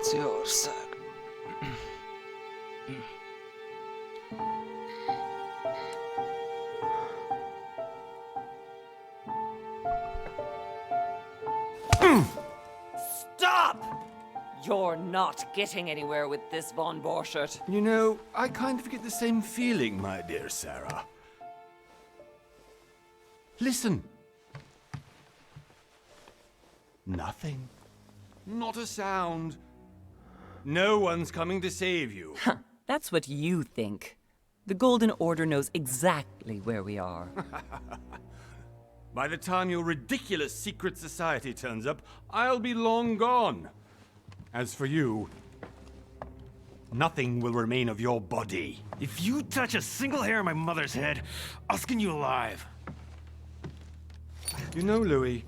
Franciaország. Stop! You're not getting anywhere with this, Von Borchert. You know, I kind of get the same feeling, my dear Sarah. Listen. Nothing. Not a sound. No one's coming to save you. That's what you think. The Golden Order knows exactly where we are. By the time your ridiculous secret society turns up, I'll be long gone. As for you, nothing will remain of your body. If you touch a single hair on my mother's head, I'll skin you alive. You know, Louis,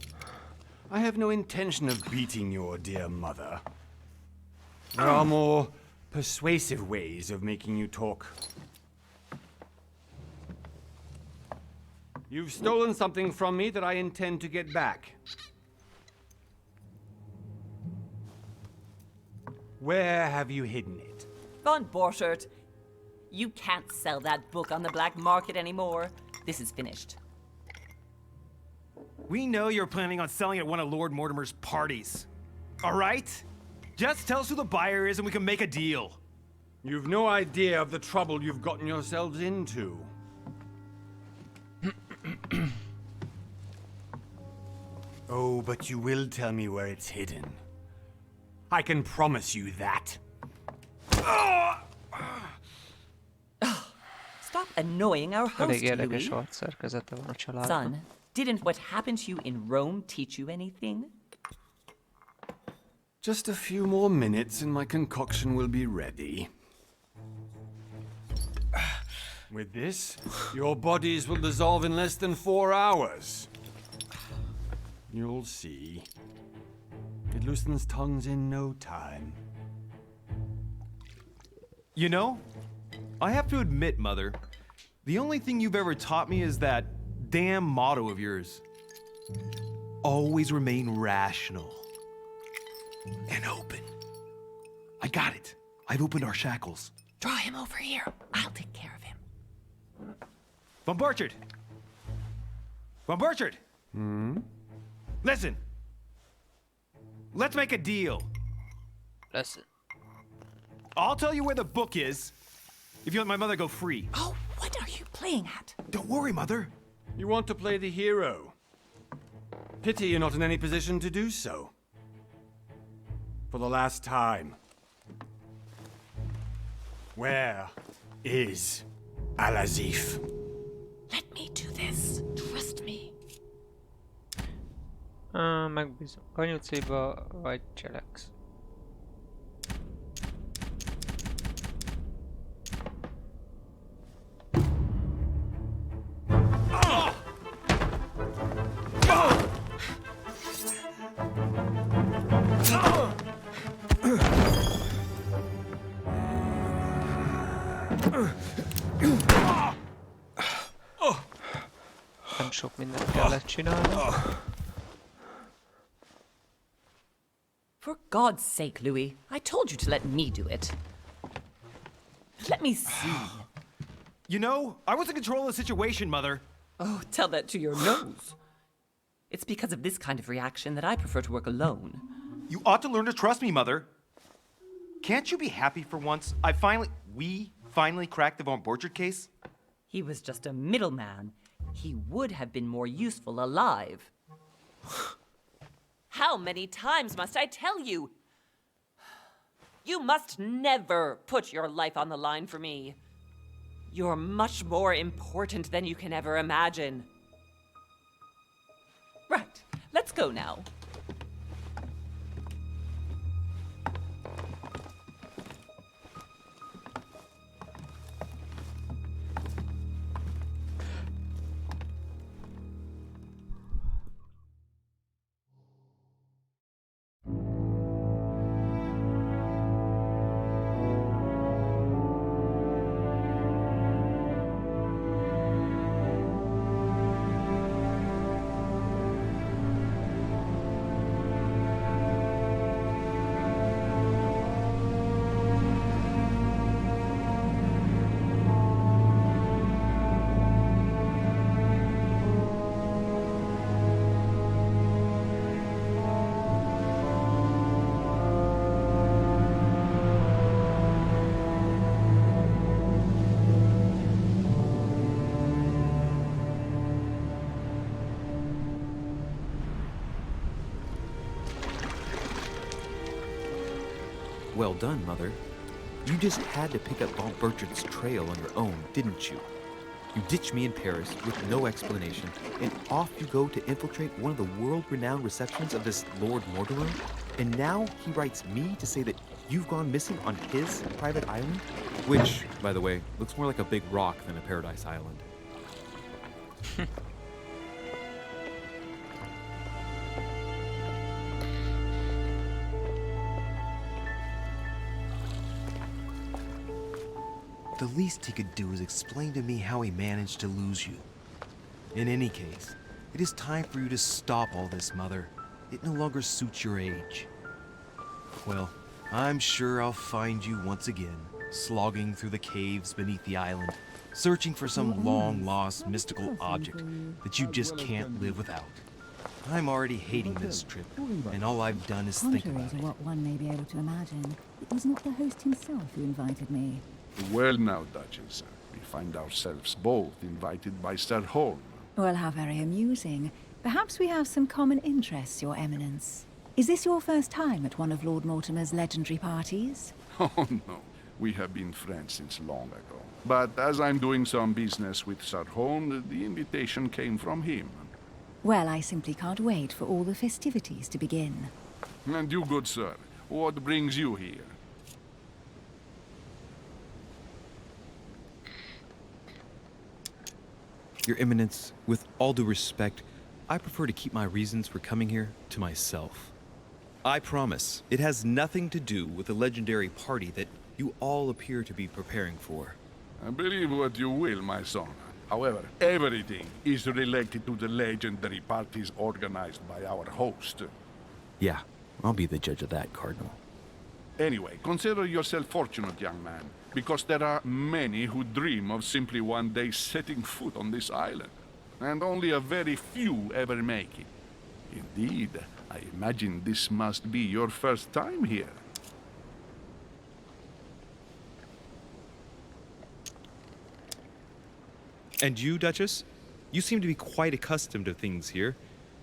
I have no intention of beating your dear mother. There are more persuasive ways of making you talk. You've stolen something from me that I intend to get back. Where have you hidden it? Von Borchert, you can't sell that book on the black market anymore. This is finished. We know you're planning on selling at one of Lord Mortimer's parties. All right? Just tell us who the buyer is and we can make a deal. You've no idea of the trouble you've gotten yourselves into. Oh, but you will tell me where it's hidden. I can promise you that. Stop annoying our host, Elég érdekes Louis. arcszerkezete van a családnak. Son, didn't what happened to you in Rome teach you anything? Just a few more minutes and my concoction will be ready. With this, your bodies will dissolve in less than 4 hours. You'll see. It loosens tongues in no time. You know, I have to admit, Mother, the only thing you've ever taught me is that damn motto of yours. Always remain rational. And open. I got it. I've opened our shackles. Draw him over here. I'll take care of him. Von Borchert! Von Borchert! Listen. Let's make a deal. Listen. I'll tell you where the book is if you let my mother go free. Oh, what are you playing at? Don't worry, Mother. You want to play the hero. Pity you're not in any position to do so. For the last time. Where is Al-Azif? Let me do this. Trust me. Megbízom. Kanyuciba vagy cseleksz. Nem sok mindent kellett csinálni. For God's sake, Louis, I told you to let me do it. Let me see. You know, I was in control of the situation, Mother. Oh, tell that to your nose. It's because of this kind of reaction that I prefer to work alone. You ought to learn to trust me, Mother. Can't you be happy for once? We finally cracked the Von Borchert case? He was just a middleman. He would have been more useful alive. How many times must I tell you? You must never put your life on the line for me. You're much more important than you can ever imagine. Right, let's go now. well done, Mother. You just had to pick up Bob Burchard's trail on your own, didn't you? You ditched me in Paris with no explanation, and off you go to infiltrate one of the world-renowned receptions of this Lord Mortimer? And now he writes me to say that you've gone missing on his private island? Which, by the way, looks more like a big rock than a paradise island. The least he could do is explain to me how he managed to lose you. In any case, it is time for you to stop all this, Mother. It no longer suits your age. Well, I'm sure I'll find you once again, slogging through the caves beneath the island, searching for some long-lost mystical object that you just can't live without. I'm already hating this trip, and all I've done is think Contrary about to it. what one may be able to imagine, it was not the host himself who invited me. Well now, Duchess, we find ourselves both invited by Sir Holm. Well, how very amusing. Perhaps we have some common interests, Your Eminence. Is this your first time at one of Lord Mortimer's legendary parties? Oh no, we have been friends since long ago. But as I'm doing some business with Sir Holm, the invitation came from him. Well, I simply can't wait for all the festivities to begin. And you, good sir, what brings you here? Your Eminence, with all due respect, I prefer to keep my reasons for coming here to myself. I promise, it has nothing to do with the legendary party that you all appear to be preparing for. Believe what you will, my son. However, everything is related to the legendary parties organized by our host. Yeah, I'll be the judge of that, Cardinal. Anyway, consider yourself fortunate, young man, because there are many who dream of simply one day setting foot on this island, and only a very few ever make it. Indeed, I imagine this must be your first time here. And you, Duchess? You seem to be quite accustomed to things here.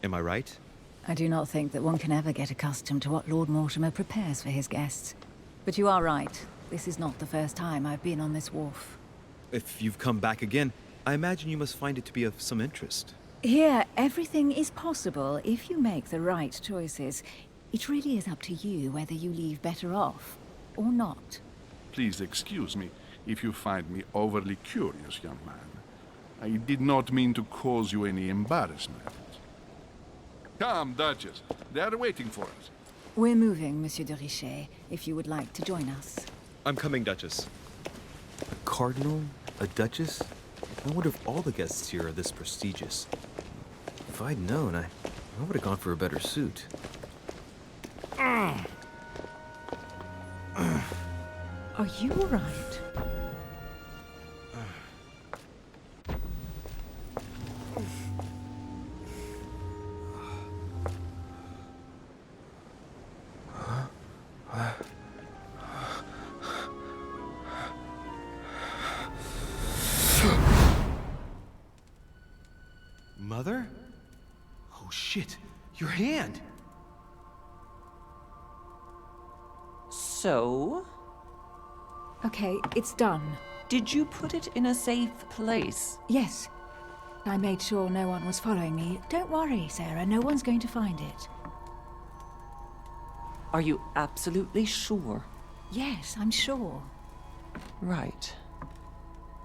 Am I right? I do not think that one can ever get accustomed to what Lord Mortimer prepares for his guests. But you are right. This is not the first time I've been on this wharf. If you've come back again, I imagine you must find it to be of some interest. Here, everything is possible if you make the right choices. It really is up to you whether you leave better off or not. Please excuse me if you find me overly curious, young man. I did not mean to cause you any embarrassment. Come, Duchess. They are waiting for us. We're moving, Monsieur de Richet, if you would like to join us. I'm coming, Duchess. A cardinal? A duchess? I wonder if all the guests here are this prestigious. If I'd known, I would have gone for a better suit. Are you all right? Mother? Oh shit, your hand! So, Okay, it's done. did you put it in a safe place? Yes. I made sure no one was following me. Don't worry, Sarah, no one's going to find it. Are you absolutely sure? Yes, I'm sure. Right.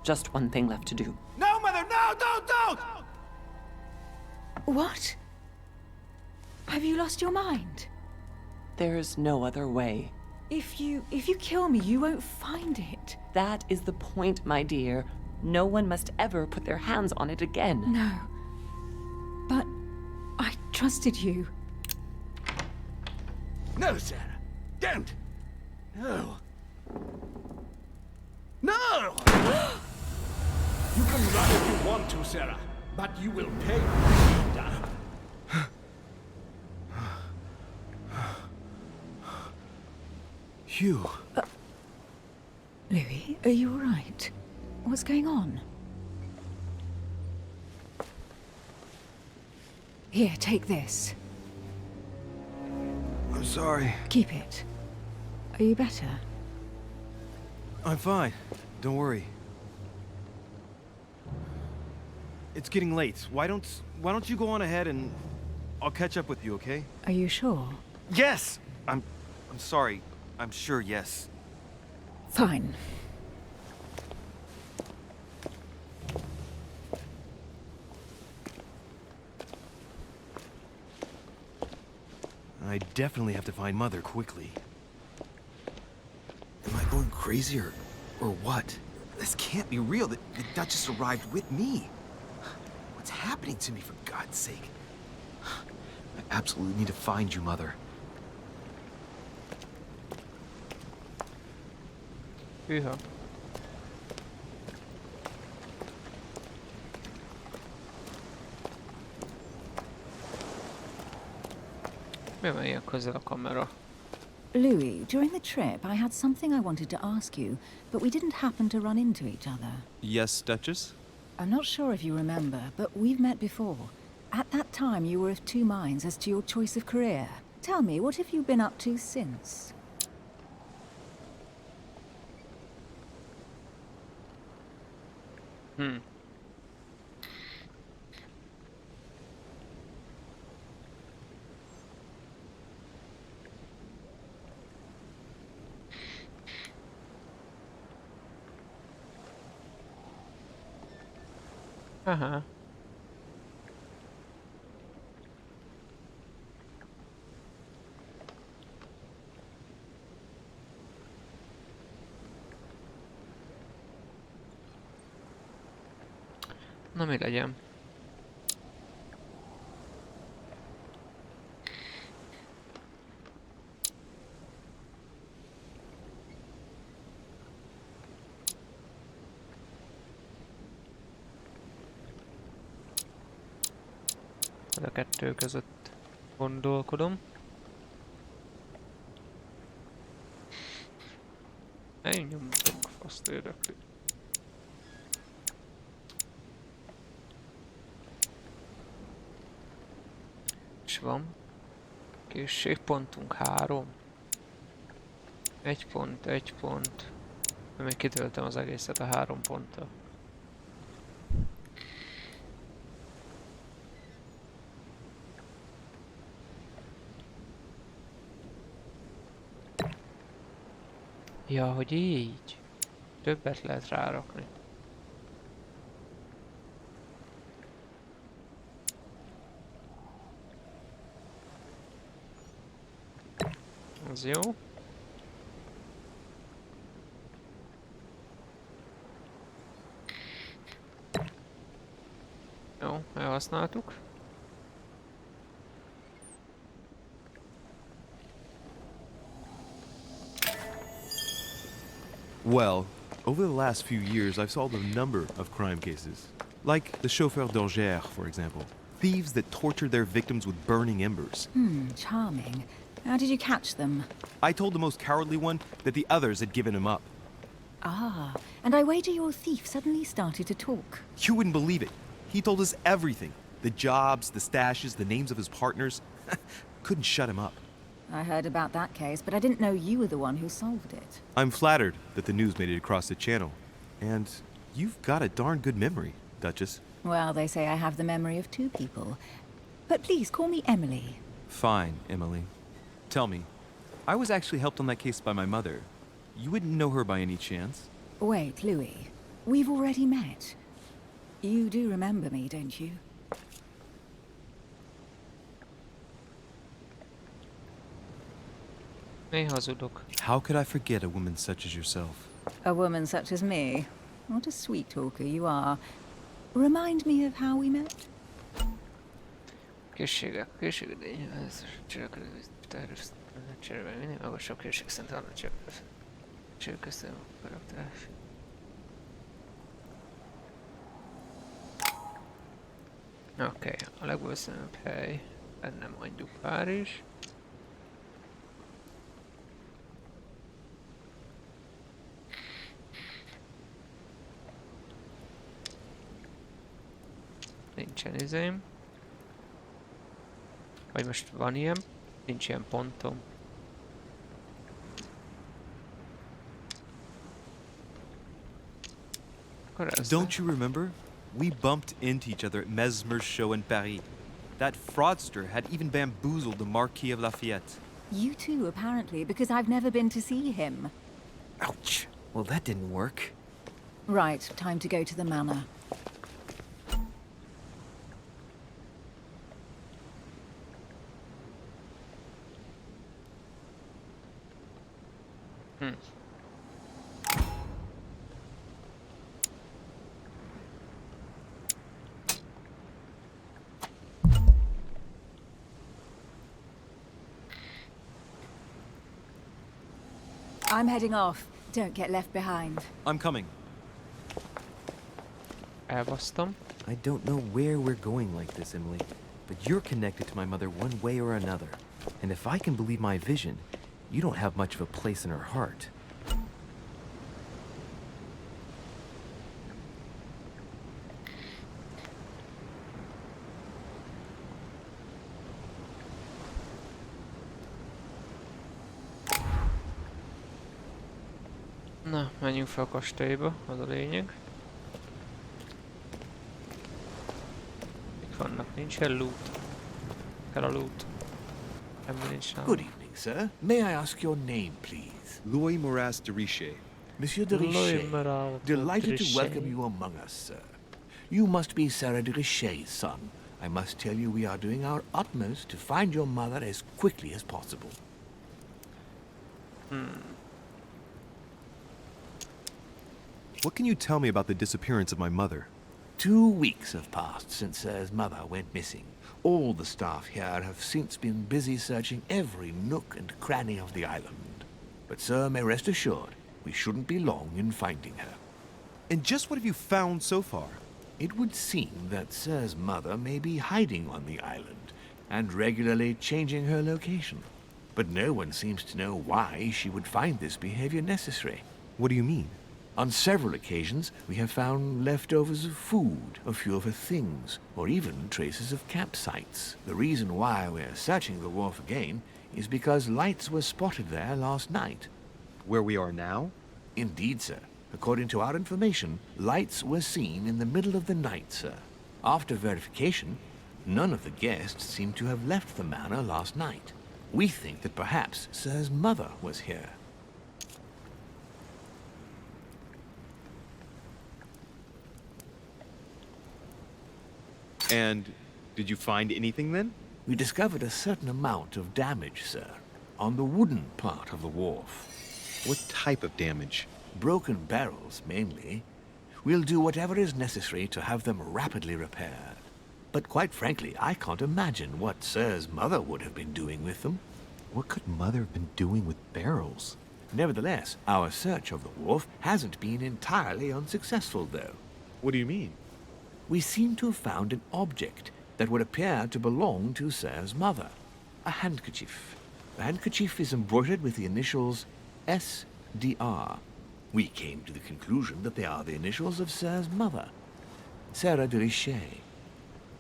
Just one thing left to do. No, Mother, no, don't! What? Have you lost your mind? There's no other way. If you kill me, you won't find it. That is the point, my dear. No one must ever put their hands on it again. No. But I trusted you. No, Sarah. Don't. No. No! You can run if you want to, Sarah, but you will pay. Hugh. Louis, are you all right? What's going on? Here, take this. I'm sorry. Keep it. Are you better? I'm fine. Don't worry. It's getting late. Why don't you go on ahead and I'll catch up with you, okay? Are you sure? Yes. I'm sorry. I'm sure yes. Fine. I definitely have to find Mother quickly. Am I going crazy or what? This can't be real. The Duchess arrived with me. What's happening to me, for God's sake? I absolutely need to find you, Mother. Hűha. Mi van ilyen közel a kamera? Louis, during the trip, I had something I wanted to ask you, but we didn't happen to run into each other. Yes, Duchess? I'm not sure if you remember, but we've met before. At that time, you were of two minds as to your choice of career. Tell me, what have you been up to since? Aha. Na mi legyen? A kettő között gondolkodom. Elnyomtok, azt érdekli. És van. Készségpontunk 3. 1 pont, 1 pont. Még kitöltem az egészet a 3 ponttal. Ja, hogy így. Többet lehet rárakni. Az jó. Jó, elhasználtuk. Well, over the last few years, I've solved a number of crime cases. Like the chauffeur d'Angers, for example. Thieves that tortured their victims with burning embers. Charming. How did you catch them? I told the most cowardly one that the others had given him up. Ah, and I wager your thief suddenly started to talk. You wouldn't believe it. He told us everything. The jobs, the stashes, the names of his partners. Couldn't shut him up. I heard about that case, but I didn't know you were the one who solved it. I'm flattered that the news made it across the channel. And you've got a darn good memory, Duchess. Well, they say I have the memory of two people. But please, call me Emily. Fine, Emily. Tell me, I was actually helped on that case by my mother. You wouldn't know her by any chance? Wait, Louis. We've already met. You do remember me, don't you? Én hazudok. How could I forget a woman such as yourself? A woman such as me. What a sweet talker you are. Remind me of how we met? Készségek, ez cserébe minél magasabb készség szent annak csak köszönöm a karakter. Oké, a legvalószínűbb hely, bennem mondjuk Párizs. Nincsen izém. Vagy most van ilyen? Nincs ilyen pontom. Akkor ez Don't you remember? We bumped into each other at Mesmer's show in Paris. That fraudster had even bamboozled the Marquis of Lafayette. You too, apparently, because I've never been to see him. Ouch. Well, that didn't work. Right, time to go to the manor. I'm heading off. Don't get left behind. I'm coming. elbasztam. I don't know where we're going like this, Emily, but you're connected to my mother one way or another. And if I can believe my vision, you don't have much of a place in her heart. Na, menjünk fel a kastélyba, az a lényeg. Mik vannak? Nincsen loot. Kell a loot. Ebben nincs nálam. Good evening, sir. May I ask your name, please? Louis Moras de Richet. Monsieur de Louis Richet. Moras de Delighted to Richet. welcome you among us, sir. You must be Sarah de Richet's son. I must tell you we are doing our utmost to find your mother as quickly as possible. What can you tell me about the disappearance of my mother? 2 weeks have passed since Sir's mother went missing. All the staff here have since been busy searching every nook and cranny of the island. But Sir may rest assured, we shouldn't be long in finding her. And just what have you found so far? It would seem that Sir's mother may be hiding on the island and regularly changing her location. But no one seems to know why she would find this behavior necessary. What do you mean? On several occasions, we have found leftovers of food, a few of her things, or even traces of campsites. The reason why we're searching the wharf again is because lights were spotted there last night. Where we are now? Indeed, sir. According to our information, lights were seen in the middle of the night, sir. After verification, none of the guests seem to have left the manor last night. We think that perhaps Sir's mother was here. And did you find anything then? We discovered a certain amount of damage, sir, on the wooden part of the wharf. What type of damage? Broken barrels, mainly. We'll do whatever is necessary to have them rapidly repaired. But quite frankly, I can't imagine what Sir's mother would have been doing with them. What could Mother have been doing with barrels? Nevertheless, our search of the wharf hasn't been entirely unsuccessful, though. What do you mean? We seem to have found an object that would appear to belong to Sir's mother. A handkerchief. The handkerchief is embroidered with the initials SDR. We came to the conclusion that they are the initials of Sir's mother, Sarah de Richet.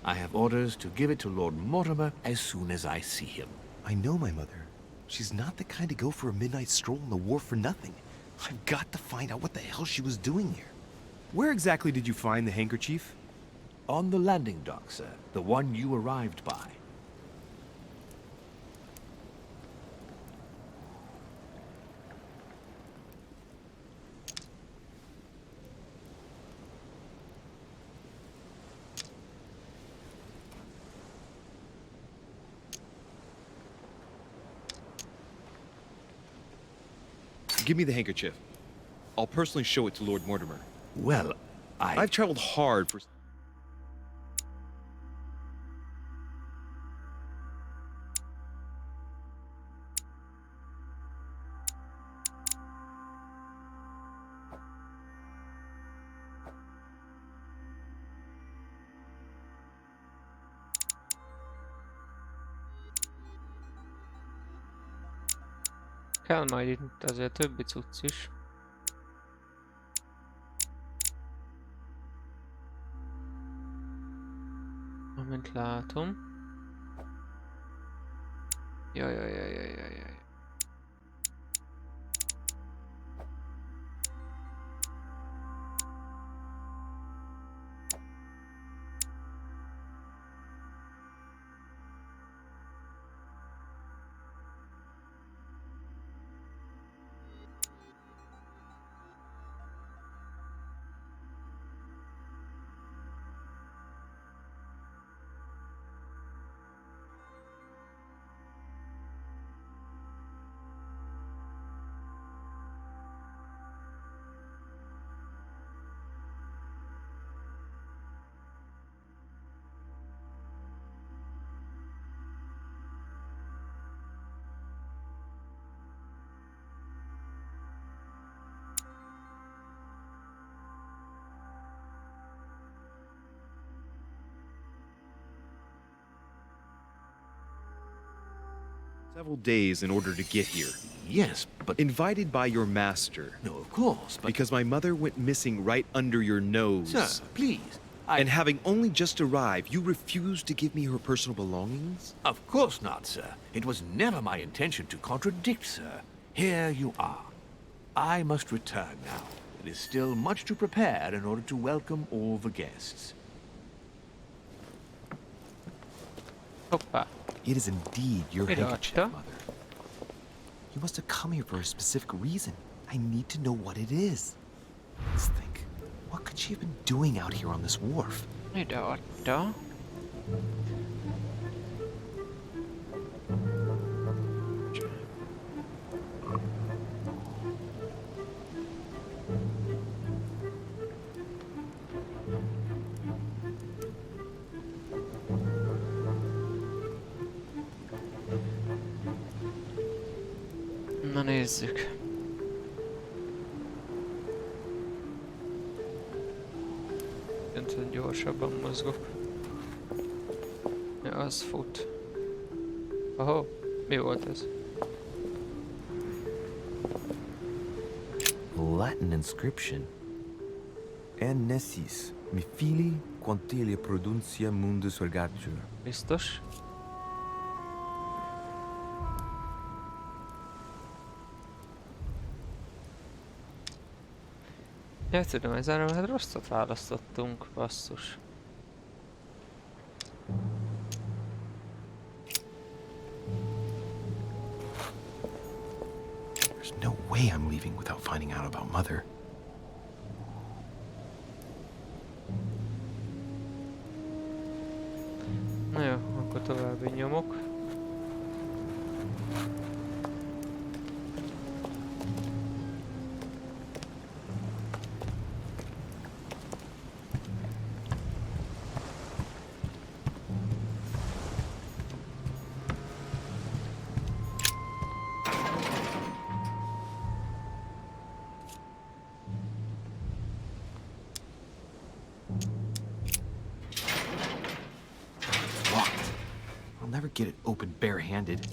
I have orders to give it to Lord Mortimer as soon as I see him. I know my mother. She's not the kind to go for a midnight stroll on the wharf for nothing. I've got to find out what the hell she was doing here. Where exactly did you find the handkerchief? On the landing dock, sir. The one you arrived by. Give me the handkerchief. I'll personally show it to Lord Mortimer. Well, I've traveled hard for... Kell majd itt azért többi cucc is. Amint látom. Jaj. Several days in order to get here. Yes, but Invited by your master. no, of course, but Because my mother went missing right under your nose. sir, please. And having only just arrived, you refused to give me her personal belongings? Of course not, sir. It was never my intention to contradict, sir. Here you are. I must return now. It is still much to prepare in order to welcome all the guests. Hoppá. It is indeed your Hey, handkerchief, Doctor. Mother. You must have come here for a specific reason. I need to know what it is. Let's think. What could she have been doing out here on this wharf? Ide adta. Na nézzük. Szerintem gyorsabban mozgok. Ja, az fut. Ahó, mi volt ez? Latin inscription. En nessis, mi fili quantilia produncia mundus ergatur. Biztos? Ja, tudom, ezen hát rosszat választottunk, basszus. There's no way I'm leaving without finding out about Mother. Na jó, akkor további nyomok. Locked. I'll never get it open barehanded.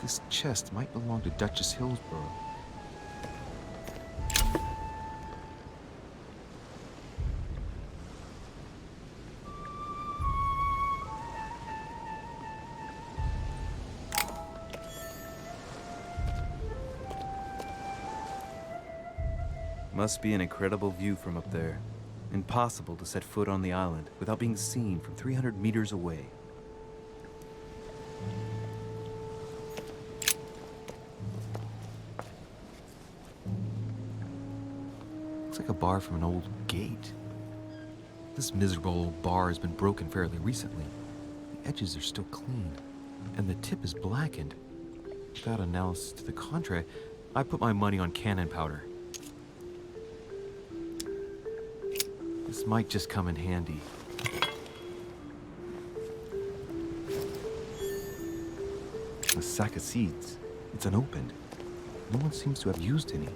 This chest might belong to Duchess Hillsborough. Must be an incredible view from up there. Impossible to set foot on the island without being seen from 300 meters away. Looks like a bar from an old gate. This miserable old bar has been broken fairly recently. The edges are still clean, and the tip is blackened. Without analysis to the contrary, I put my money on cannon powder. This might just come in handy. A sack of seeds. It's unopened. No one seems to have used any.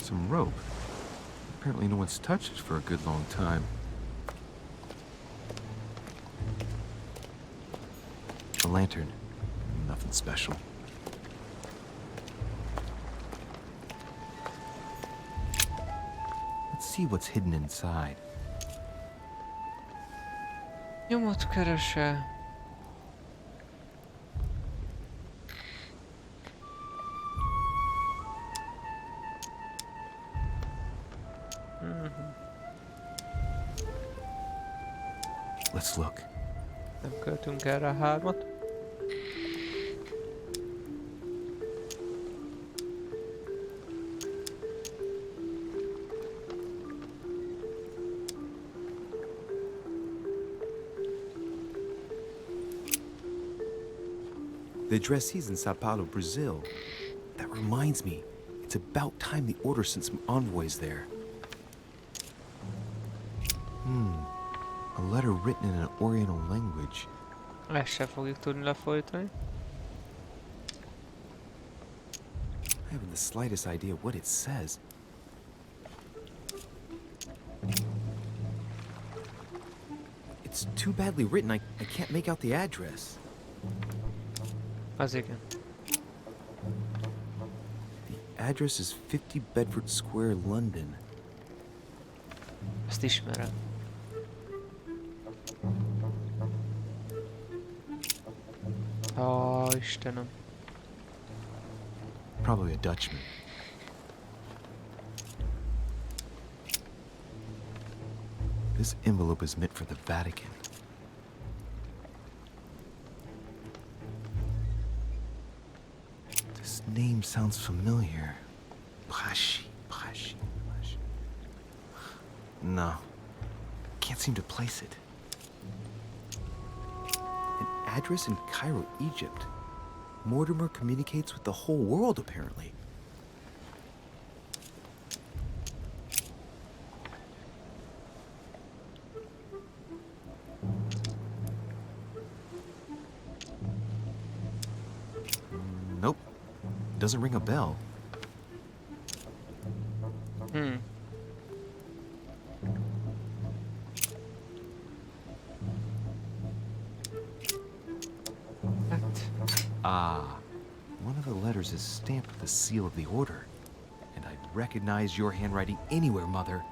Some rope. Apparently no one's touched it for a good long time. A lantern. Nothing special. Let's see what's hidden inside. Nyomot keresel. Let's look. Nem költünk erre a 3-at. The address is in Sao Paulo, Brazil. That reminds me, it's about time the Order sent some envoys there. A letter written in an Oriental language. Ezt sem fogjuk tudni lefolytani. I haven't the slightest idea what it says. It's too badly written, I can't make out the address. Az igen. The address is 50 Bedford Square, London. Ezt ismerem. Ó, Istenem. Probably a Dutchman. This envelope is meant for the Vatican. This name sounds familiar. Pashi. No. Can't seem to place it. An address in Cairo, Egypt. Mortimer communicates with the whole world, apparently. Nope. Doesn't ring a bell. One of the letters is stamped with the seal of the Order. And I'd recognize your handwriting anywhere, Mother.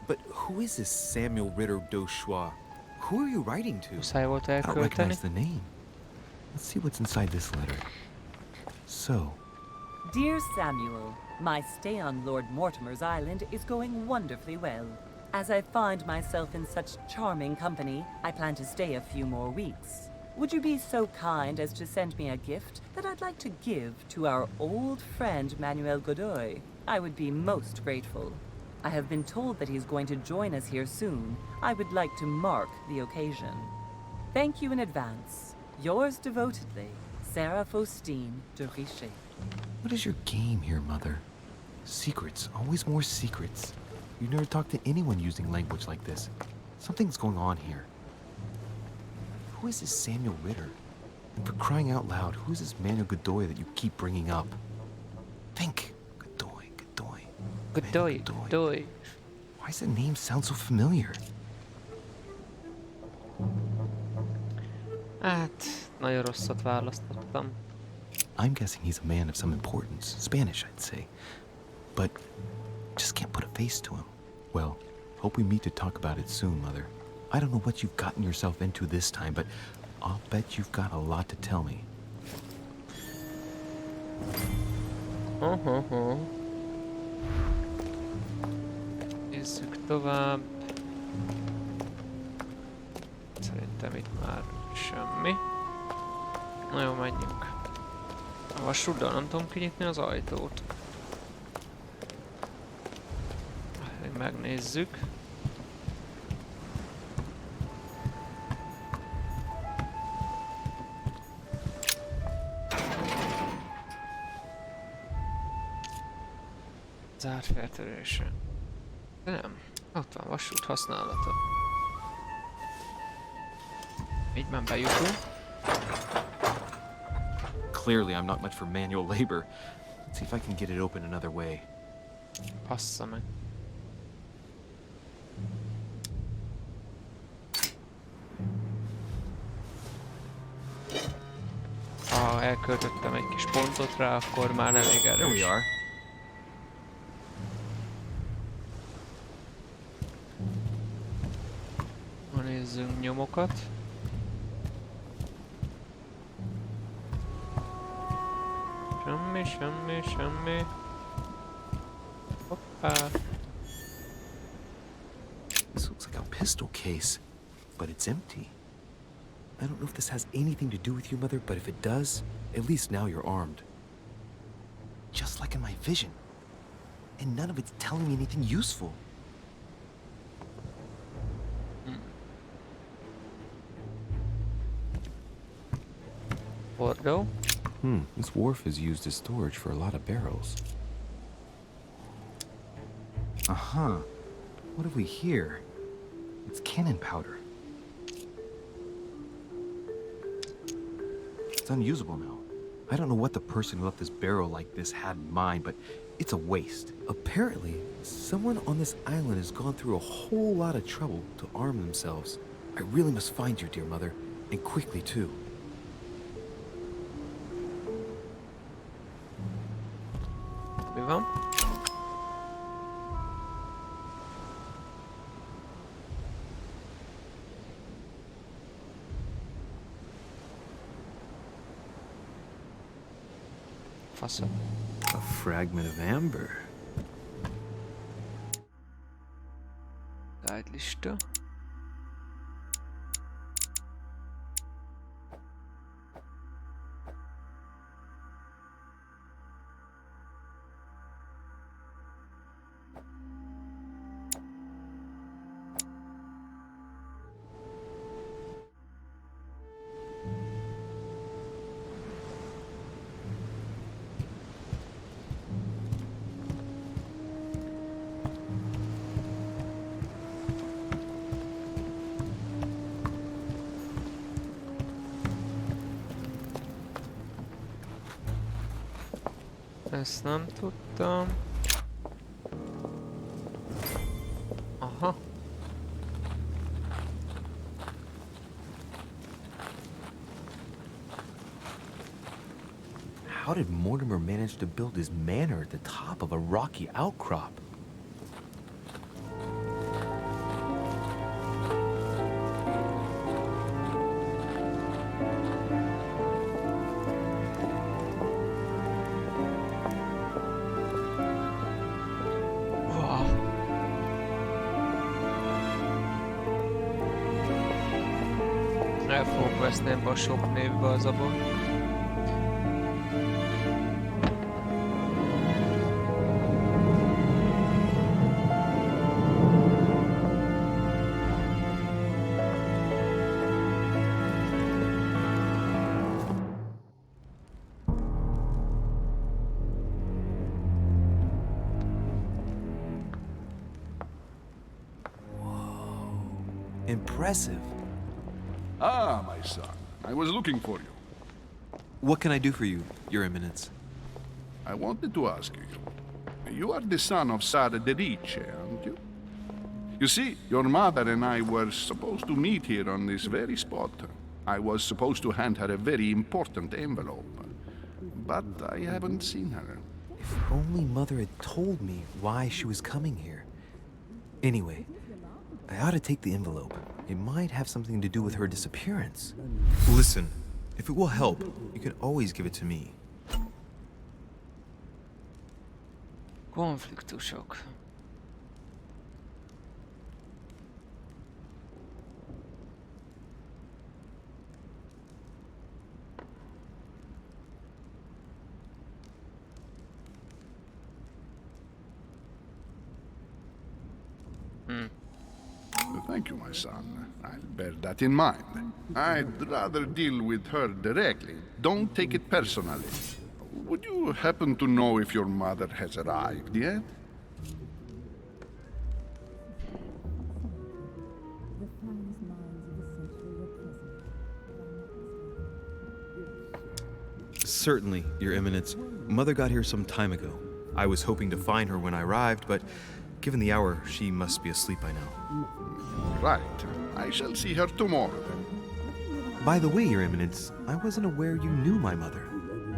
But who is this Samuel Ritter Dauchois? Who are you writing to? Muszáj volt I don't elkölteni. recognize the name. Let's see what's inside this letter. So, Dear Samuel, my stay on Lord Mortimer's island is going wonderfully well. As I find myself in such charming company, I plan to stay a few more weeks. Would you be so kind as to send me a gift that I'd like to give to our old friend Manuel Godoy? I would be most grateful. I have been told that he's going to join us here soon. I would like to mark the occasion. Thank you in advance. Yours devotedly, Sarah Faustine de Richet. what is your game here, Mother? Secrets, always more secrets. You never talk to anyone using language like this. Something's going on here. Who is this Samuel Ritter? And for crying out loud, who is this Manuel Godoy that you keep bringing up? Think. Godoy. Godoy, Manuel Godoy. Why does the name sound so familiar? Hát, nagyon rosszat választottam. I'm guessing he's a man of some importance. Spanish, I'd say. But just can't put a face to him. Well, hope we meet to talk about it soon, Mother. I don't know what you've gotten yourself into this time, but I'll bet you've got a lot to tell me. Nézzük tovább. Szerintem itt már semmi. Na jó, menjünk. A vasúddal nem tudom kinyitni az ajtót. Megnézzük. Zárt feltörésre. De nem. Ott van vasút használata. Így már bejutunk. Clearly, I'm not much for manual labor. Let's see if I can get it open another way. Passza meg. Ha elköltöttem egy kis pontot rá, akkor már elég There erős. we are. Nézzünk nyomokat. Semmi. Hoppá. This looks like a pistol case, but it's empty. I don't know if this has anything to do with you, Mother, but if it does, at least now you're armed. Just like in my vision. And none of it's telling me anything useful. Hordó. This wharf is used as storage for a lot of barrels. Uh-huh. What have we here? It's cannon powder. It's unusable now. I don't know what the person who left this barrel like this had in mind, but it's a waste. Apparently, someone on this island has gone through a whole lot of trouble to arm themselves. I really must find you, dear mother, and quickly too. Mi van? Faszom. A fragment of amber. Guide-lista. Ezt nem tudtam. Aha. How did Mortimer manage to build his manor at the top of a rocky outcrop? El fogok veszni ebbe a sok névbe az abban. Impressive. Ah, my son. I was looking for you. What can I do for you, Your Eminence? I wanted to ask you. You are the son of Sara de Riche, aren't you? You see, your mother and I were supposed to meet here on this very spot. I was supposed to hand her a very important envelope. But I haven't seen her. If only Mother had told me why she was coming here. Anyway, I ought to take the envelope. It might have something to do with her disappearance. Listen, if it will help, you can always give it to me. Konfliktusok. Thank you, my son. I'll bear that in mind. I'd rather deal with her directly. Don't take it personally. Would you happen to know if your mother has arrived yet? Certainly, Your Eminence. Mother got here some time ago. I was hoping to find her when I arrived, but given the hour, she must be asleep by now. Right. I shall see her tomorrow then. By the way, Your Eminence, I wasn't aware you knew my mother.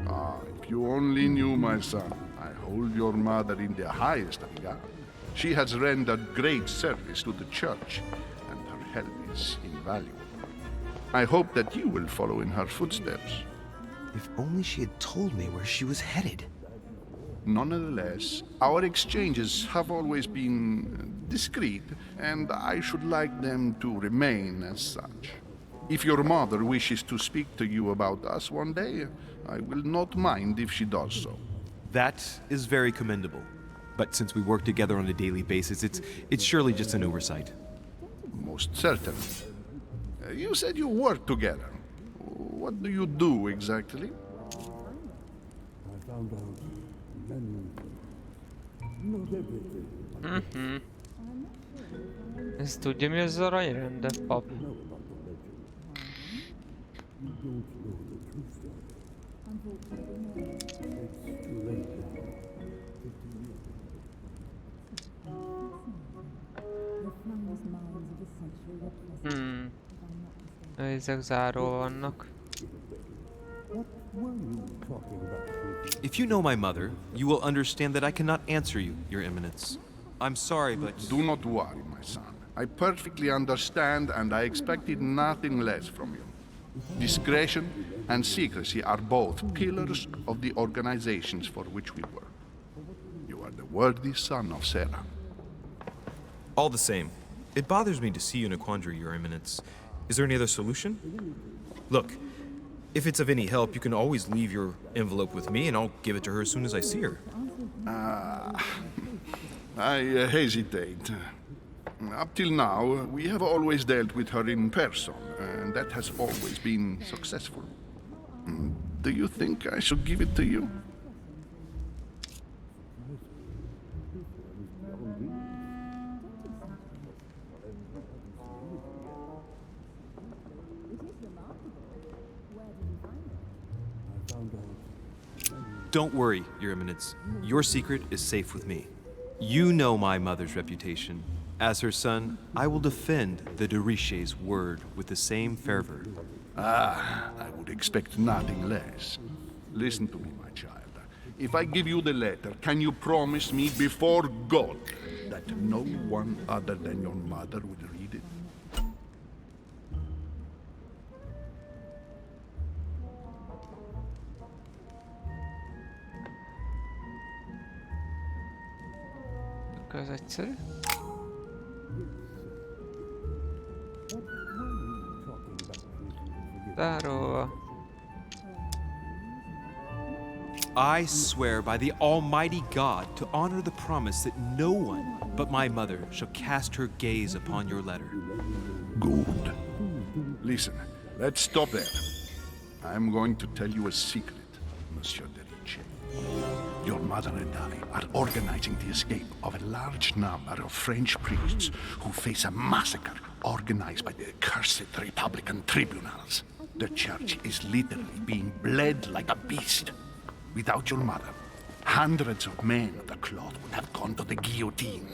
Ah, if you only knew, my son. I hold your mother in the highest regard. She has rendered great service to the church, and her help is invaluable. I hope that you will follow in her footsteps. If only she had told me where she was headed. Nonetheless, our exchanges have always been discreet, and I should like them to remain as such. If your mother wishes to speak to you about us one day, I will not mind if she does so. That is very commendable. But since we work together on a daily basis, it's surely just an oversight. Most certainly. You said you work together. What do you do exactly? Ez tudja mi az aranyrende, pap? Ezek záró vannak. If you know my mother, you will understand that I cannot answer you, Your Eminence. I'm sorry, but... Do not worry, my son. I perfectly understand, and I expected nothing less from you. Discretion and secrecy are both pillars of the organizations for which we work. You are the worthy son of Sarah. All the same, it bothers me to see you in a quandary, Your Eminence. Is there any other solution? Look, if it's of any help, you can always leave your envelope with me, and I'll give it to her as soon as I see her. I hesitate. Up till now, we have always dealt with her in person, and that has always been successful. Do you think I should give it to you? Don't worry, Your Eminence. Your secret is safe with me. You know my mother's reputation. As her son, I will defend the de Richet's word with the same fervor. I would expect nothing less. Listen to me, my child. If I give you the letter, can you promise me before God that no one other than your mother will read it? Ez egyszerű. Záró. I swear by the Almighty God to honor the promise that no one but my mother shall cast her gaze upon your letter. Good. Listen, let's stop there. I'm going to tell you a secret, Monsieur de Richet. Your mother and I are organizing the escape of a large number of French priests who face a massacre organized by the accursed Republican tribunals. The church is literally being bled like a beast. Without your mother, hundreds of men of the cloth would have gone to the guillotine.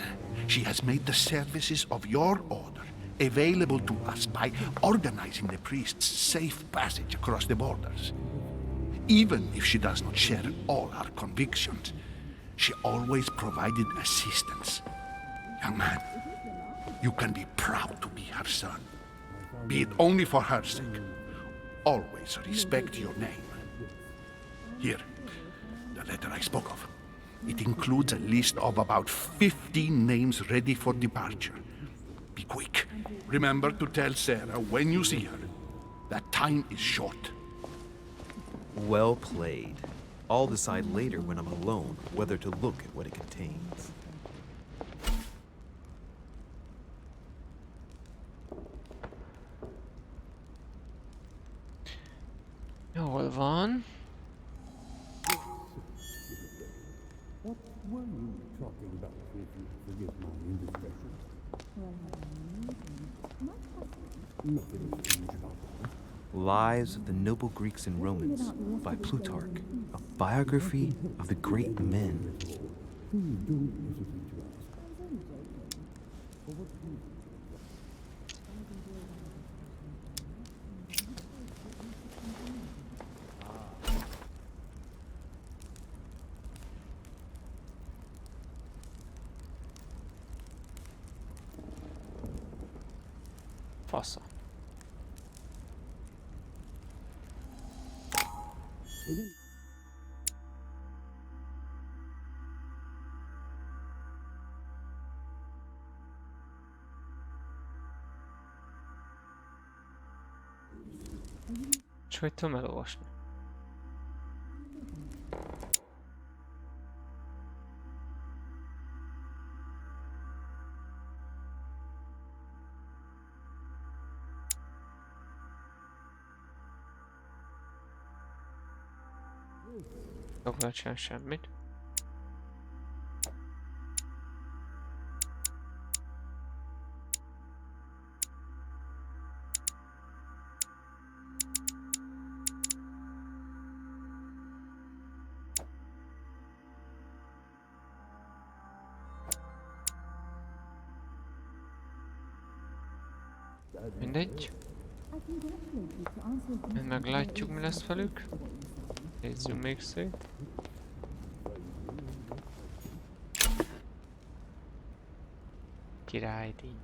She has made the services of your order available to us by organizing the priests' safe passage across the borders. Even if she does not share all our convictions, she always provided assistance. Young man, you can be proud to be her son. Be it only for her sake. Always respect your name. Here, the letter I spoke of. It includes a list of about 15 names ready for departure. Be quick. Remember to tell Sarah when you see her that time is short. Well played. I'll decide later when I'm alone whether to look at what it contains. Jól van. Lives of the Noble Greeks and Romans by Plutarch, a biography of the great men. Fasza. És hogy tudom elolvasni? Jobbra sem semmit. Mindegy. Meglátjuk, mi lesz velük. Nézzünk még szét. Királydíj.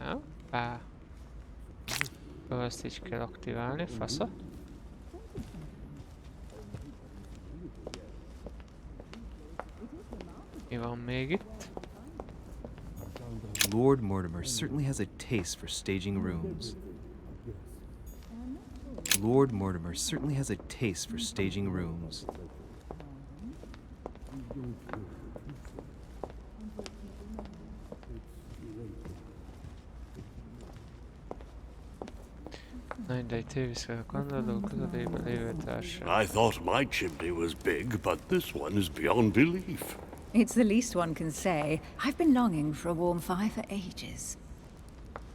Hoppá. Ezt is kell aktiválni, fasza. Mi van még itt? Lord Mortimer certainly has a taste for staging rooms. Lord Mortimer certainly has a taste for staging rooms. I thought my chimney was big, but this one is beyond belief. It's the least one can say. I've been longing for a warm fire for ages.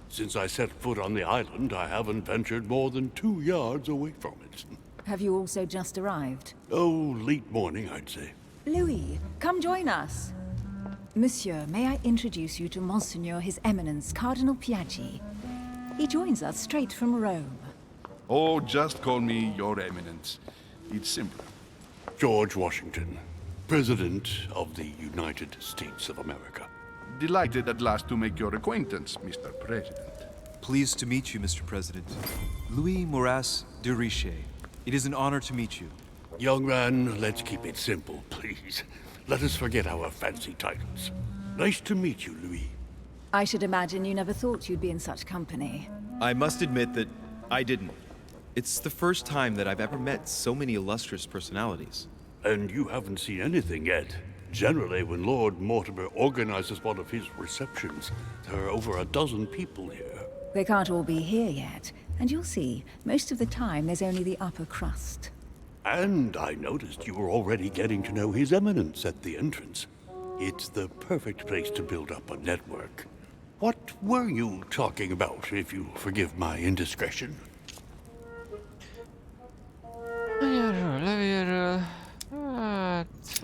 Since I set foot on the island, I haven't ventured more than 2 yards away from it. Have you also just arrived? Oh, late morning, I'd say. Louis, come join us. Monsieur, may I introduce you to Monseigneur His Eminence, Cardinal Piaggi. He joins us straight from Rome. Oh, just call me Your Eminence. It's simple. George Washington, President of the United States of America. Delighted at last to make your acquaintance, Mr. President. Pleased to meet you, Mr. President. Louis Moras de Riche. It is an honor to meet you. Young man, let's keep it simple, please. Let us forget our fancy titles. Nice to meet you, Louis. I should imagine you never thought you'd be in such company. I must admit that I didn't. It's the first time that I've ever met so many illustrious personalities. And you haven't seen anything yet. Generally, when Lord Mortimer organizes one of his receptions, there are over a dozen people here. They can't all be here yet, and you'll see, most of the time there's only the upper crust. And I noticed you were already getting to know His Eminence at the entrance. It's the perfect place to build up a network. What were you talking about, if you forgive my indiscretion?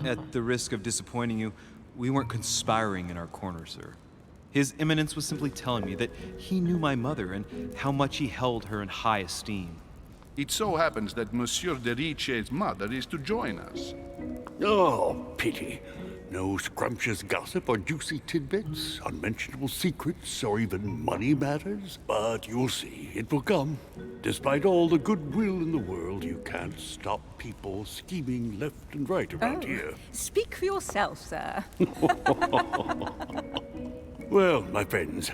At the risk of disappointing you, we weren't conspiring in our corner, sir. His Eminence was simply telling me that he knew my mother and how much he held her in high esteem. It so happens that Monsieur de Riche's mother is to join us. Oh, pity. No scrumptious gossip or juicy tidbits, unmentionable secrets, or even money matters. But you'll see, it will come. Despite all the goodwill in the world, you can't stop people scheming left and right around here. Speak for yourself, sir. Well, my friends,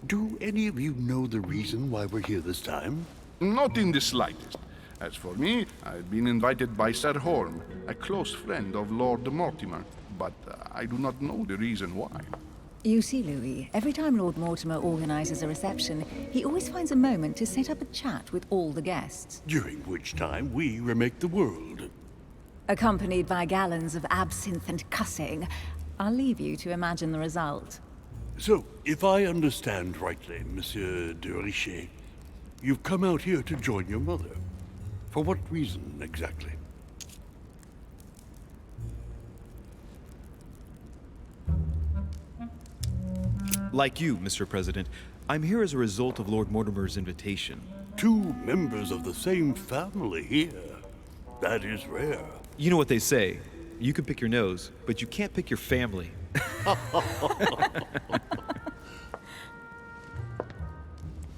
do any of you know the reason why we're here this time? Not in the slightest. As for me, I've been invited by Sir Horn, a close friend of Lord Mortimer, but I do not know the reason why. You see, Louis, every time Lord Mortimer organizes a reception, he always finds a moment to set up a chat with all the guests. During which time we remake the world. Accompanied by gallons of absinthe and cussing. I'll leave you to imagine the result. So, if I understand rightly, Monsieur de Riche, you've come out here to join your mother. For what reason, exactly? Like you, Mr. President, I'm here as a result of Lord Mortimer's invitation. 2 members of the same family here. That is rare. You know what they say. You can pick your nose, but you can't pick your family.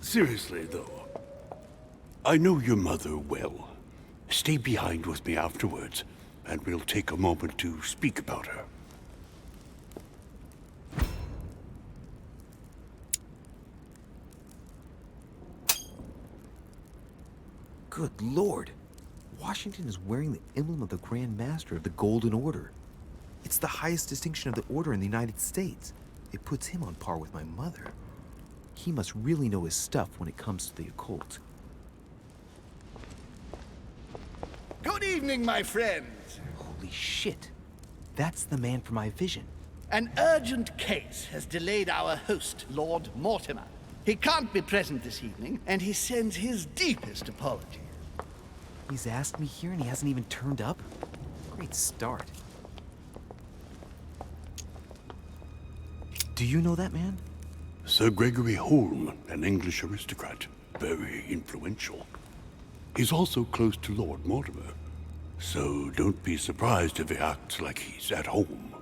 Seriously, though, I know your mother well. Stay behind with me afterwards, and we'll take a moment to speak about her. Good lord. Washington is wearing the emblem of the Grand Master of the Golden Order. It's the highest distinction of the Order in the United States. It puts him on par with my mother. He must really know his stuff when it comes to the occult. Good evening, my friends. Holy shit. That's the man from my vision. An urgent case has delayed our host, Lord Mortimer. He can't be present this evening, and he sends his deepest apologies. He's asked me here and he hasn't even turned up? Great start. Do you know that man? Sir Gregory Holm, an English aristocrat, very influential. He's also close to Lord Mortimer, so don't be surprised if he acts like he's at home.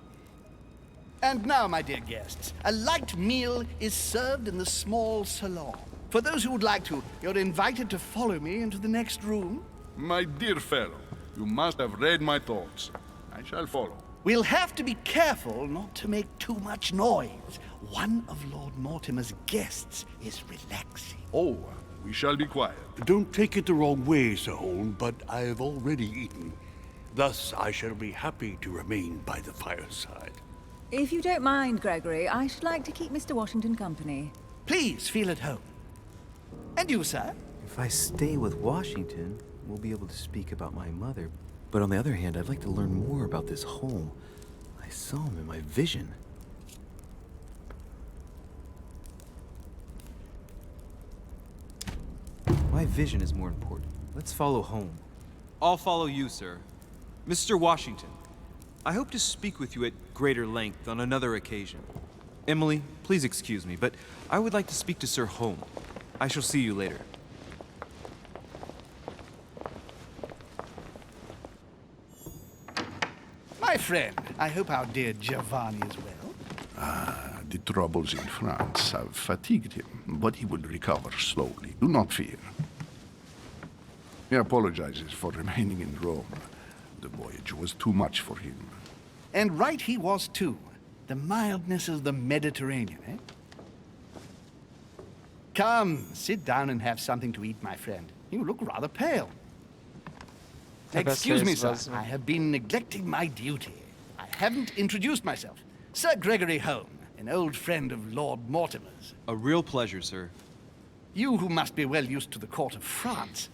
And now, my dear guests, a light meal is served in the small salon. For those who would like to, you're invited to follow me into the next room. My dear fellow, you must have read my thoughts. I shall follow. We'll have to be careful not to make too much noise. One of Lord Mortimer's guests is relaxing. Oh, we shall be quiet. Don't take it the wrong way, Sir Holm, but I've already eaten. Thus, I shall be happy to remain by the fireside. If you don't mind, Gregory, I should like to keep Mr. Washington company. Please feel at home. And you, sir? If I stay with Washington, we'll be able to speak about my mother. But on the other hand, I'd like to learn more about this home. I saw him in my vision. My vision is more important. Let's follow home. I'll follow you, sir. Mr. Washington, I hope to speak with you at greater length on another occasion. Emily, please excuse me, but I would like to speak to Sir Holm. I shall see you later. My friend, I hope our dear Giovanni is well. The troubles in France have fatigued him, but he will recover slowly. Do not fear. He apologizes for remaining in Rome. The voyage was too much for him. And right he was, too. The mildness of the Mediterranean, eh? Come, sit down and have something to eat, my friend. You look rather pale. Excuse me, sir. I have been neglecting my duty. I haven't introduced myself. Sir Gregory Holm, an old friend of Lord Mortimer's. A real pleasure, sir. You who must be well used to the court of France.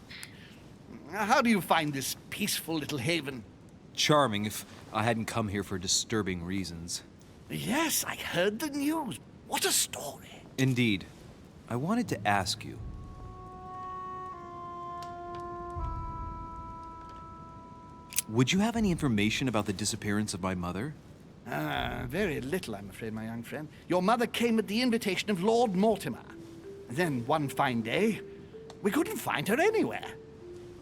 How do you find this peaceful little haven? Charming if I hadn't come here for disturbing reasons. Yes, I heard the news. What a story. Indeed. I wanted to ask you. Would you have any information about the disappearance of my mother? Very little, I'm afraid, my young friend. Your mother came at the invitation of Lord Mortimer. Then one fine day, we couldn't find her anywhere.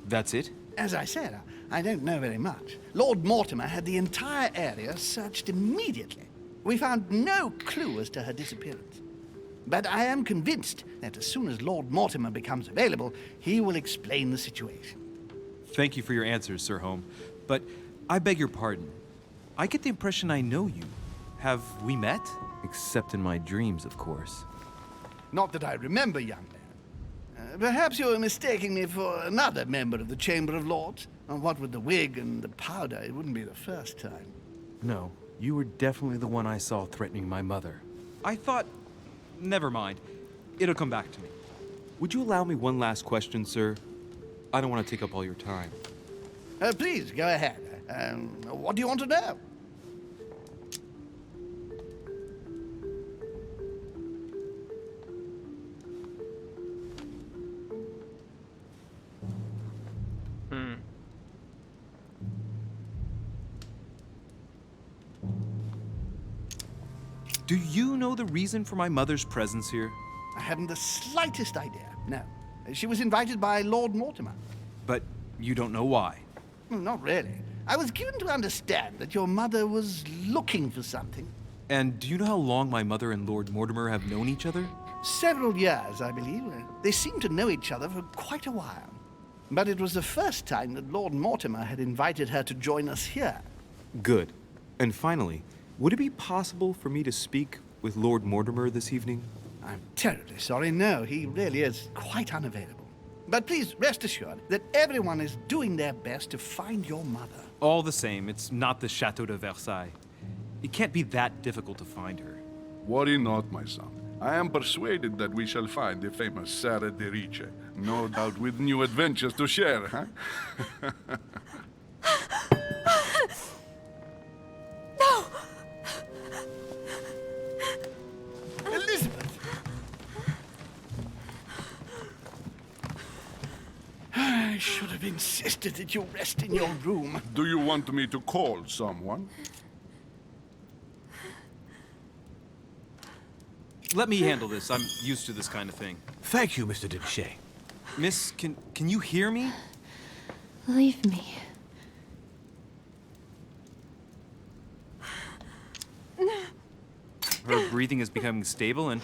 That's it? As I said, I don't know very much. Lord Mortimer had the entire area searched immediately. We found no clue as to her disappearance. But I am convinced that as soon as Lord Mortimer becomes available, he will explain the situation. Thank you for your answers, Sir Holm. But I beg your pardon. I get the impression I know you. Have we met? Except in my dreams, of course. Not that I remember, young man. Perhaps you're mistaking me for another member of the Chamber of Lords. And what with the wig and the powder, it wouldn't be the first time. No, you were definitely the one I saw threatening my mother. I thought... Never mind. It'll come back to me. Would you allow me one last question, sir? I don't want to take up all your time. Please, go ahead. What do you want to know? Do you know the reason for my mother's presence here? I haven't the slightest idea, no. She was invited by Lord Mortimer. But you don't know why? Well, not really. I was given to understand that your mother was looking for something. And do you know how long my mother and Lord Mortimer have known each other? Several years, I believe. They seem to know each other for quite a while. But it was the first time that Lord Mortimer had invited her to join us here. Good. And finally, would it be possible for me to speak with Lord Mortimer this evening? I'm terribly sorry, no, he really is quite unavailable. But please rest assured that everyone is doing their best to find your mother. All the same, it's not the Chateau de Versailles. It can't be that difficult to find her. Worry not, my son. I am persuaded that we shall find the famous Sarah de Riche. No doubt with new adventures to share, huh? No! Elizabeth! I should have insisted that you rest in your room. Do you want me to call someone? Let me handle this. I'm used to this kind of thing. Thank you, Mr. Dinchet. Miss, can you hear me? Leave me. Her breathing is becoming stable and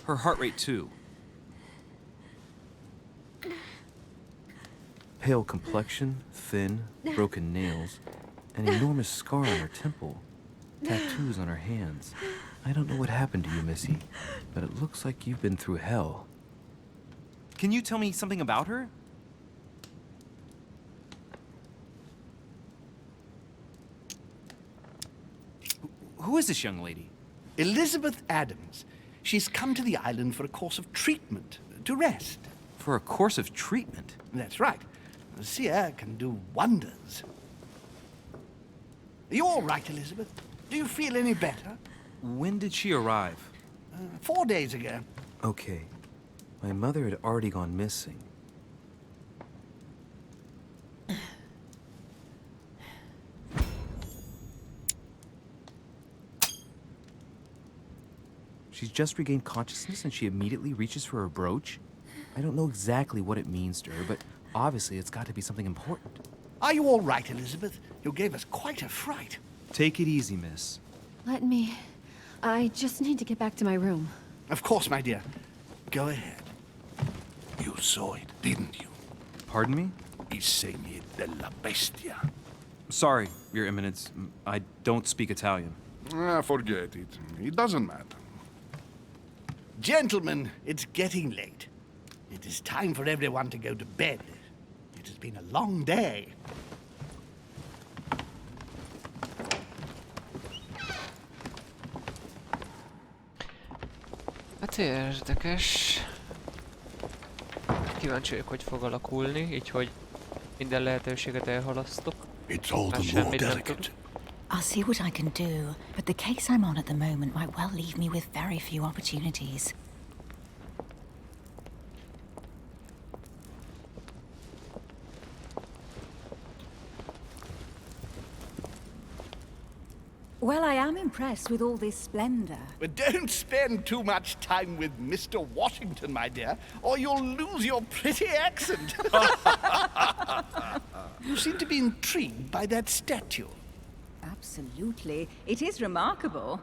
her heart rate too. Pale complexion, thin, broken nails, an enormous scar on her temple, tattoos on her hands. I don't know what happened to you, Missy, but it looks like you've been through hell. Can you tell me something about her? Who is this young lady? Elizabeth Adams. She's come to the island for a course of treatment, to rest. For a course of treatment? That's right. Seer can do wonders. Are you all right, Elizabeth? Do you feel any better? When did she arrive? 4 days ago. Okay. My mother had already gone missing. She's just regained consciousness and she immediately reaches for her brooch? I don't know exactly what it means to her, but obviously it's got to be something important. Are you all right, Elizabeth? You gave us quite a fright. Take it easy, miss. Let me. I just need to get back to my room. Of course, my dear. Go ahead. You saw it, didn't you? Pardon me? Il segni della bestia. Sorry, Your Eminence. I don't speak Italian. Forget it. It doesn't matter. Gentlemen, it's getting late. It is time for everyone to go to bed. It has been a long day. Hát érdekes. Kíváncsi vagyok, hogy fog alakulni, így hogy minden lehetőséget elhalasztok. It's all Már the more semmit nem delicate. tudok. I'll see what I can do, but the case I'm on at the moment might well leave me with very few opportunities. Well, I am impressed with all this splendor. But don't spend too much time with Mr. Washington, my dear, or you'll lose your pretty accent. You seem to be intrigued by that statue. Absolutely. It is remarkable.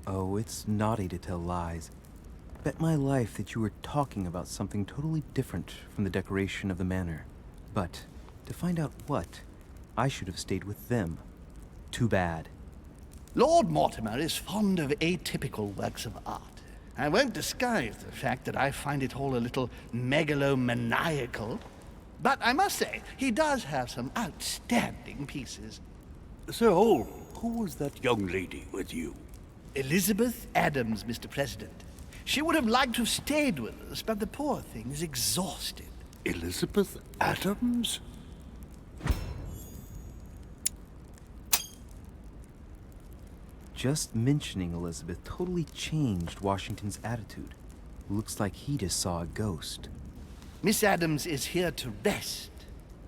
Oh, it's naughty to tell lies. Bet my life that you were talking about something totally different from the decoration of the manor. But, to find out what, I should have stayed with them. Too bad. Lord Mortimer is fond of atypical works of art. I won't disguise the fact that I find it all a little megalomaniacal. But I must say, he does have some outstanding pieces. So, who was that young lady with you? Elizabeth Adams, Mr. President. She would have liked to have stayed with us, but the poor thing is exhausted. Elizabeth Adams? Just mentioning Elizabeth totally changed Washington's attitude. Looks like he just saw a ghost. Miss Adams is here to rest.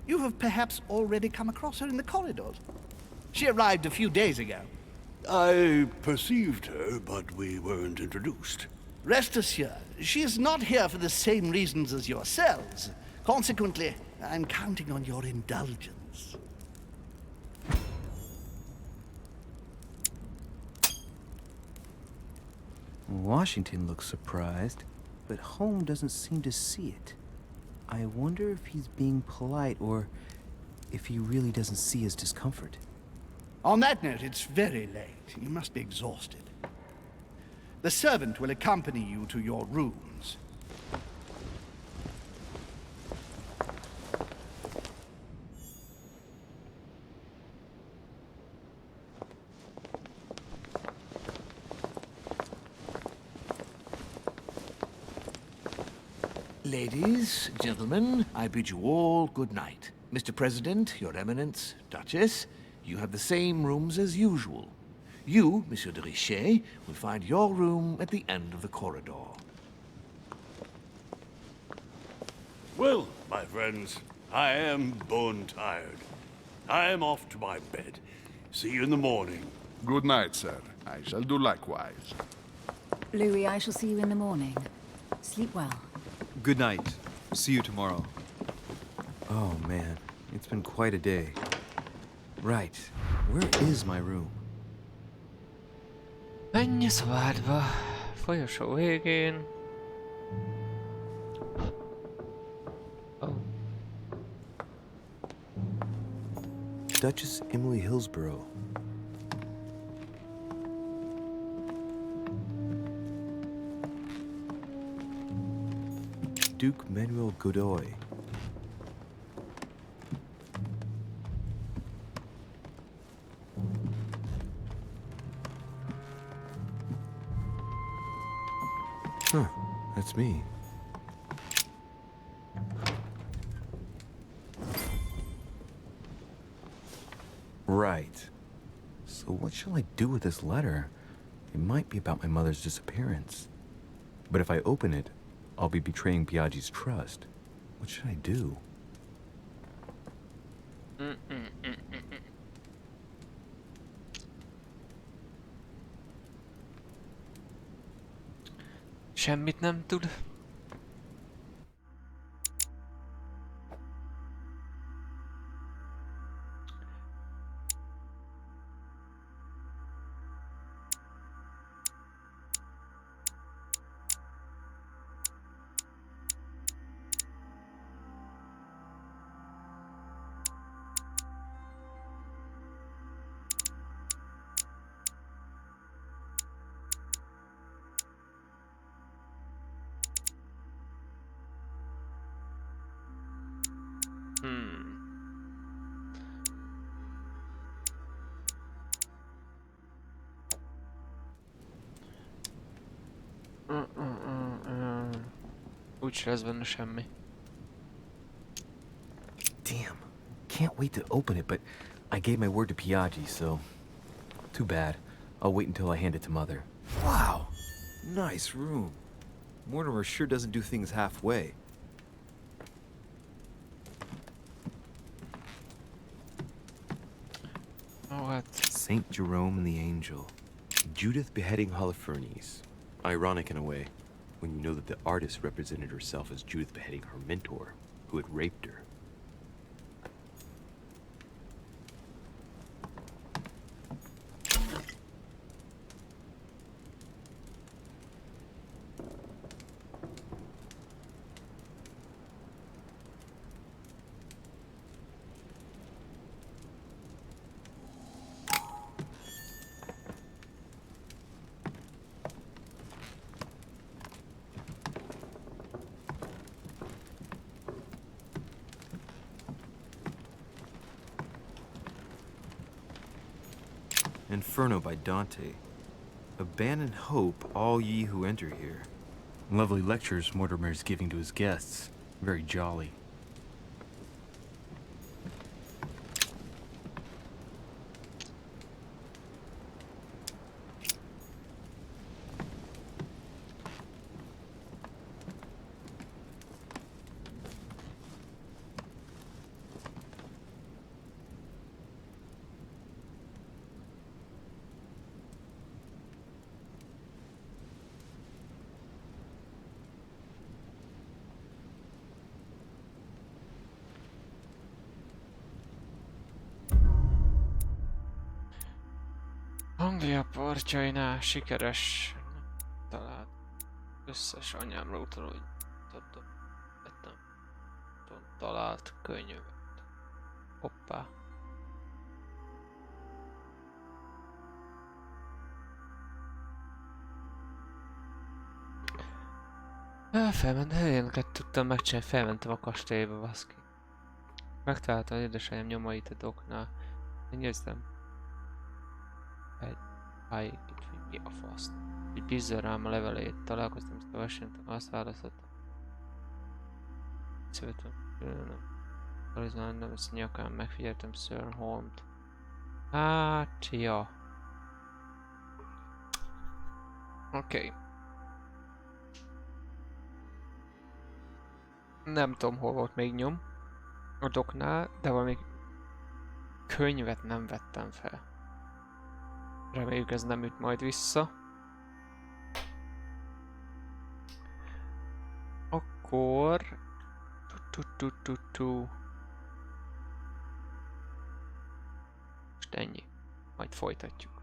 You have perhaps already come across her in the corridors. She arrived a few days ago. I perceived her, but we weren't introduced. Rest assured, she is not here for the same reasons as yourselves. Consequently, I'm counting on your indulgence. Washington looks surprised, but Home doesn't seem to see it. I wonder if he's being polite or if he really doesn't see his discomfort. On that note, it's very late. You must be exhausted. The servant will accompany you to your rooms. Ladies, gentlemen, I bid you all good night. Mr. President, Your Eminence, Duchess, you have the same rooms as usual. You, Monsieur de Richet, will find your room at the end of the corridor. Well, my friends, I am bone tired. I am off to my bed. See you in the morning. Good night, sir. I shall do likewise. Louis, I shall see you in the morning. Sleep well. Good night. See you tomorrow. Oh man, it's been quite a day. Right, where is my room? Menj a szobádba. Folyosó végén. Oh. Duchess Emily Hillsborough. Duke Manuel Godoy. Huh, that's me. Right. So what shall I do with this letter? It might be about my mother's disappearance. But if I open it, I'll be betraying Piaggi's trust. What should I do? Semmit nem tud. Úgyse lesz benne semmi. Damn. Can't wait to open it, but I gave my word to Piaggi, so... Too bad. I'll wait until I hand it to Mother. Wow. Nice room. Mortimer sure doesn't do things halfway. What? Saint Jerome and the Angel. Judith beheading Holofernes. Ironic in a way, when you know that the artist represented herself as Judith beheading her mentor, who had raped her. Inferno by Dante. Abandon hope, all ye who enter here. Lovely lectures Mortimer's giving to his guests. Very jolly. Anglia partjainál sikeres talált összes anyámra utaló, hogy talált könyvet. Hoppá. Helyenket tudtam megcsinálni, felmentem a kastélyba, baszki. Megtaláltam az édesanyám nyomait a doknál. Megnéztem. Egy pályékit, hogy mi a fasz. Így bízza rám a levelét, találkoztam ezt a versenyt, azt választottam. Születem, nem. Nem ezt a nyakán, megfigyeltem Sir Holmet. Hát, ja. Oké. Nem tudom, hol volt még nyom a doknál, de valami könyvet nem vettem fel. Reméljük ez nem üt majd vissza. Akkor... Most ennyi. Majd folytatjuk.